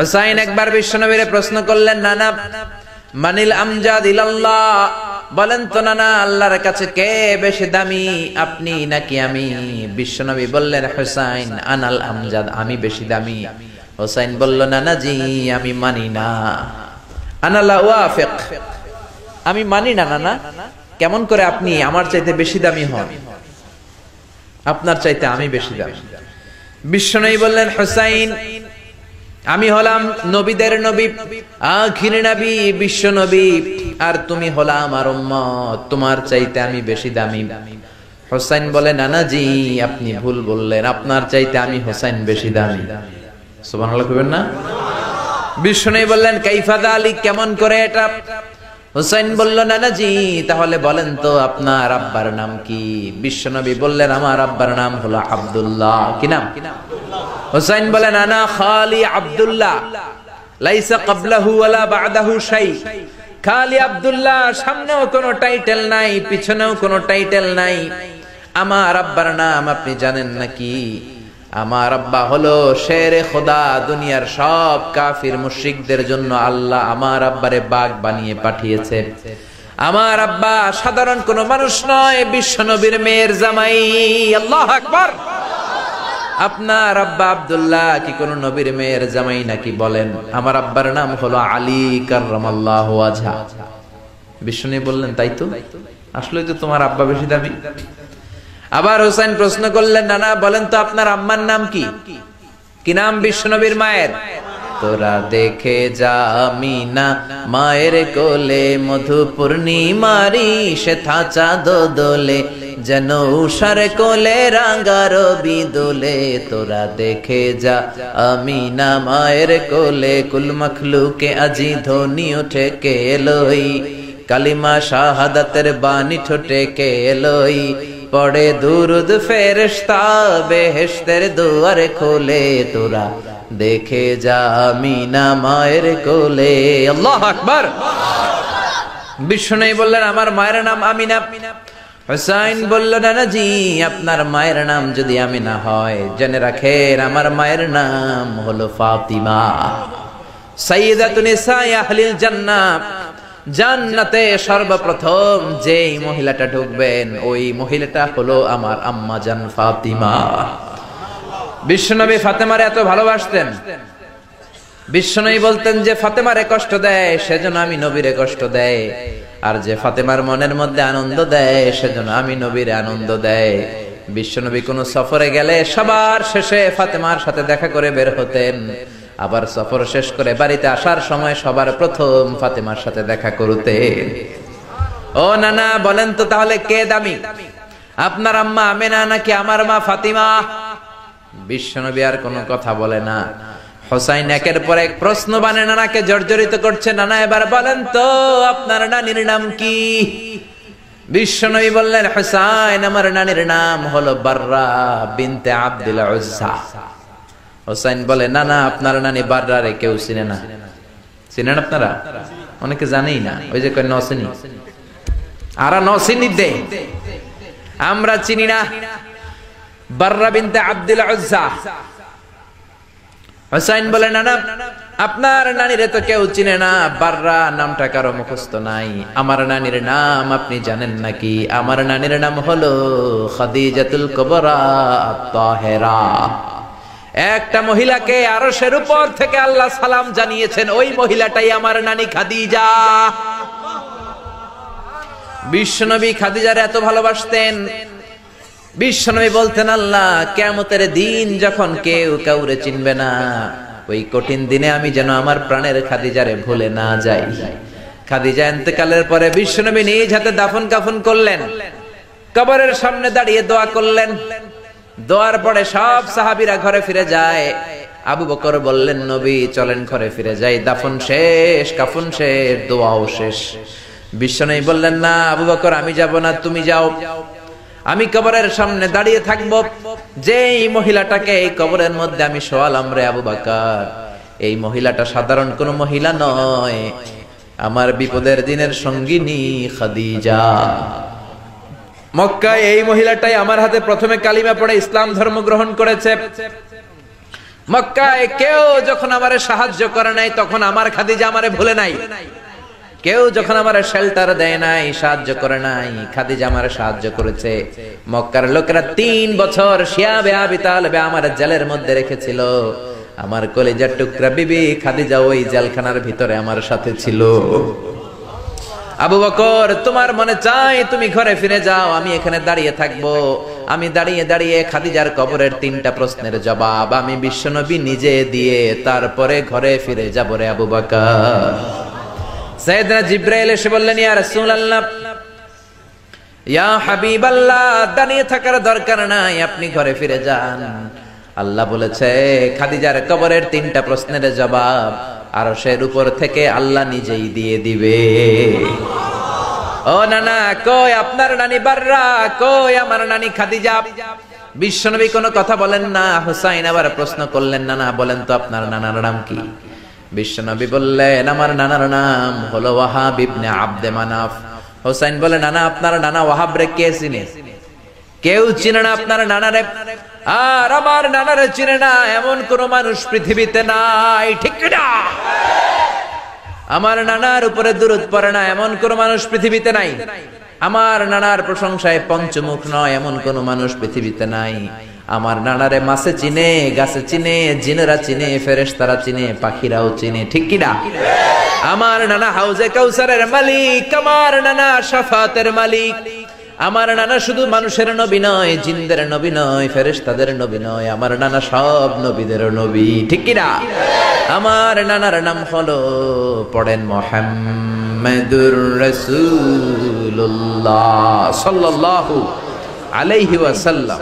হুসাইন একবার বিশ্বনবীরে প্রশ্ন করলেন, নানা মানিল আমজাদ ইলাল্লাহ, বলেন তো নানা আল্লাহর কাছে কে বেশি দামি, আপনি নাকি আমি? বিশ্বনবী বললেন, হুসাইন আনাল আমজাদ, আমি বেশি দামি। হুসাইন বলল, নানা জি আমি মানি না, আনা লা ওয়াফিক, আমি মানি না নানা। কেমন করে আপনি আমার চাইতে বেশি দামি হন? আপনার চাইতে আমি বেশি দামি। বিশ্বনবী বললেন, হুসাইন আমি হলাম নবীদের নবী, আখির নবী, বিশ্ব নবী, আর তুমি হলা আমার উম্মত, তোমার চাইতে আমি বেশি দামি। হুসাইন বলে, নানা জি আপনি ভুল বললেন, আপনার চাইতে আমি হুসাইন বেশি দামি। সুবহানাল্লাহ কইবেন না? বিশ্বনবী বললেন, কাইফা যালিক, কেমন করে এটা? হুসাইন বলল, নানা জি তাহলে বলেন তো আপনার আব্বার নাম কি? বিশ্বনবী বললেন, আমার আব্বার নাম হলো আব্দুল্লাহ। কি নাম? হুসাইন বলেন, আনা খালি আব্দুল্লাহ, লাইসা ক্বাবলাহু ওয়ালা বা'দাহু শাই। খালি আব্দুল্লাহ, সামনেও কোনো টাইটেল নাই, পিছনেও কোনো টাইটেল নাই। আমার আব্বার নাম আপনি জানেন নাকি? আমার আব্বা হলো শেরে খোদা, দুনিয়ার সব কাফির মুশরিকদের জন্য আল্লাহ আমার আব্বারে বাগ বানিয়ে পাঠিয়েছে। আমার আব্বা সাধারণ কোনো মানুষ নয়, বিশ্বনবীর মেয়ের জামাই। আল্লাহু আকবার। আপনার আব্বা আব্দুল্লাহ কি কোন নবীর মেয়ের জামাই নাকি? বলেন। আমার আব্বার নাম হলো আলী কাররামাল্লাহু ওয়াজহা। বিশ্বনবী বললেন, তাই তো, আসলে তো তোমার আব্বা বেশি দামি। আবার হুসাইন প্রশ্ন করলেন, নানা বলেন তো আপনার আম্মার নাম কি? কি নাম বিশ্বনবীর মায়ের? তোরা দেখে যা আমিনা মায়ের কোলে, মধু পূর্ণিমারি সেথা চাঁদ দোলে, যেন উষার কোলে রাঙা রবি দোলে। তোরা দেখে যা আমিনা মায়ের কোলে, কুল মখলুকে আজি ধ্বনি ওঠে কে এলোই, কালিমা শাহাদাতের বাণী ঠোঁটে কে এলোই, পড়ে দুরুদ ফেরেশতা বেহেশতের দুয়ার খোলে। তোরা দেখে যা আমিনা মায়ের কোলে। আল্লাহু আকবার। বিশ্বনবী বললেন, আমার মায়ের নাম আমিনা। হুসাইন বলল, নানা জি আপনার মায়ের নাম যদি আমিনা হয়, জেনে রাখেন আমার মায়ের নাম হলো ফাতিমা, সাইয়্যিদাতুন নিসাই আহলিল জান্নাহ। জান্নাতে সর্বপ্রথম যেই মহিলাটা ঢুকবেন, ওই মহিলাটা হলো আমার আম্মা জান ফাতিমা। বিশ্বনবী ফাতেমারে এত ভালোবাসতেন, বিশ্বনবী বলতেন যে ফাতেমারে কষ্ট দেয় সেজন্য আমি নবীরে কষ্ট দেয়, আর যে ফাতেমার মনের মধ্যে আনন্দ দেয় সেজন্য আমি নবীরে আনন্দ দেয়। বিশ্বনবী কোন সফরে গেলে সবার শেষে ফাতেমার সাথে দেখা করে বের হতেন, আবার সফর শেষ করে বাড়িতে আসার সময় সবার প্রথম ফাতেমার সাথে দেখা করতেন। ও নানা বলেন তো তাহলে কে দামি, আপনার আম্মা আমেনা নাকি আমার মা ফাতিমা? বিশ্বনবী আর কোনো কথা বলে না। হুসাইন একের পর এক প্রশ্ন বানে নানাকে জর্জরিত করছে। নানা এবার বলেন তো আপনার নানির নাম কি? বিশ্বনবী বললেন, হুসাইন আমার নানির নাম হলো বাররা বিনতে আব্দুল উজ্জা। হুসাইন বলে, নানা আপনার নানি বাররা রে কেউ চিনে না। চিনেন আপনারা? অনেকে জানেই না, ওই যে কয় নসিনি, আরা নসিনি দে, আমরা চিনি না বাররা বিনতে আব্দুল উজ্জা। হুসাইন বলে, নানা আপনার নানিরে তো কেউ চিনে না, বাররা নামটা কারো মুখস্থ নাই। আমার নানির নাম আপনি জানেন নাকি? আমার নানির নাম হলো খাদিজাতুল কুবরা আত-তাহেরা। একটা মহিলাকে আরশের উপর থেকে আল্লাহ সালাম জানিয়েছেন, ওই মহিলাটাই আমার নানি খাদিজা। বিশ্বনবী খাদিজারে এত ভালোবাসতেন, বিশ্বনবী বলতেন, আল্লাহ কিয়ামতের দিন যখন কেউ কাউরে চিনবে না, ওই কঠিন দিনে আমি যেন আমার প্রাণের খাদিজারে ভুলে না যাই। খাদিজা ইন্তেকালের পরে বিশ্বনবী নিজ হাতে দাফন কাফন করলেন, কবরের সামনে দাঁড়িয়ে দোয়া করলেন। দোয়ার পরে সব সাহাবীরা ঘরে ফিরে যায়। আবু বকর বললেন, নবী চলেন ঘরে ফিরে যাই, দাফন শেষ, কাফন শেষ, দোয়াও শেষ। বিশ্বনবী বললেন, না আবু বকর আমি যাব না, তুমি যাও, আমি কবরের সামনে দাঁড়িয়ে থাকবো। যেই মহিলাটাকে এই কবরের মধ্যে আমি শোয়ালাম রে আবু বকর, এই মহিলাটা সাধারণ কোন মহিলা নয়, আমার বিপদের দিনের সঙ্গিনী খাদিজা। মক্কায় এই মহিলাটাই আমার হাতে প্রথমে কালিমা পড়ে ইসলাম ধর্ম গ্রহণ করেছে। মক্কায় কেউ যখন আমারে সাহায্য করে নাই তখন আমার খাদিজা আমারে ভুলে নাই। কেউ যখন আমারে শেল্টার দেয় নাই, সাহায্য করে নাই, খাদিজা আমারে সাহায্য করেছে। মক্কার লোকেরা 3 বছর শিয়াবে আবি তালেবে আমার জেলের মধ্যে রেখেছিল। আমার কলিজার টুকরা বিবি খাদিজা ওই জেলখানার ভিতরে আমার সাথে ছিল। আবু বকর, তোমার মনে চায় তুমি ঘরে ফিরে যাও, আমি এখানে দাঁড়িয়ে থাকবো। আমি দাঁড়িয়ে দাঁড়িয়ে খাদিজার কবরের 3টা প্রশ্নের জবাব আমি বিশ্বনবী নিজে দিয়ে তারপরে ঘরে ফিরে যাব রে আবু বকর। সাইয়েদনা জিবরাইল এসে বললেন, ইয়া রাসূলুল্লাহ, ইয়া হাবিবাল্লাহ, দাঁড়িয়ে থাকার দরকার নাই, আপনি ঘরে ফিরে যান। আল্লাহ বলেছে খাদিজার কবরের 3টা প্রশ্নের জবাব আরশের উপর থেকে আল্লাহ নিজেই দিয়ে দিবে। ও নানা, কই আপনার নানি বাররা, কই আমার নানি খাদিজা? বিশ্বনবী কোনো কথা বলেন না। হুসাইন আবার প্রশ্ন করলেন, নানা বলেন তো আপনার নানার নাম কি? বিশ্বনবী বললেন, আমার নানার নাম হলো ওয়াহাব ইবনে আব্দে মানাফ। হুসাইন বলে, নানা আপনার নানা ওয়াহাব রে কে চিনে? কেউ চিনে না আপনার নানারে। আর আমার নানারে চিনে না এমন কোন মানুষ পৃথিবীতে নাই, ঠিক না? আমার নানার উপরে দুরূদ পড়ে না এমন কোন মানুষ পৃথিবীতে নাই। আমার নানার প্রশংসায় পঞ্চমুখ নয় এমন কোন মানুষ পৃথিবীতে নাই। আমার নানারে মাছে চিনে, গাছে চিনে, জিনেরা চিনে, ফেরেশতারা চিনে, পাখিরাও চিনে, ঠিক কি না? আমার নানা হাউজে কাউসারের মালিক, আমার নানা শাফাতের মালিক। আমার নানা শুধু মানুষের নবী নয়, জিনদের নবী নয়, ফেরেশতাদের নবী নয়, আমার নানা সব নবীদের নবী, ঠিক কি না? আমার নানার নাম হলো, পড়েন, মুহাম্মাদুর রাসূলুল্লাহ সাল্লাল্লাহু আলাইহি ওয়াসাল্লাম।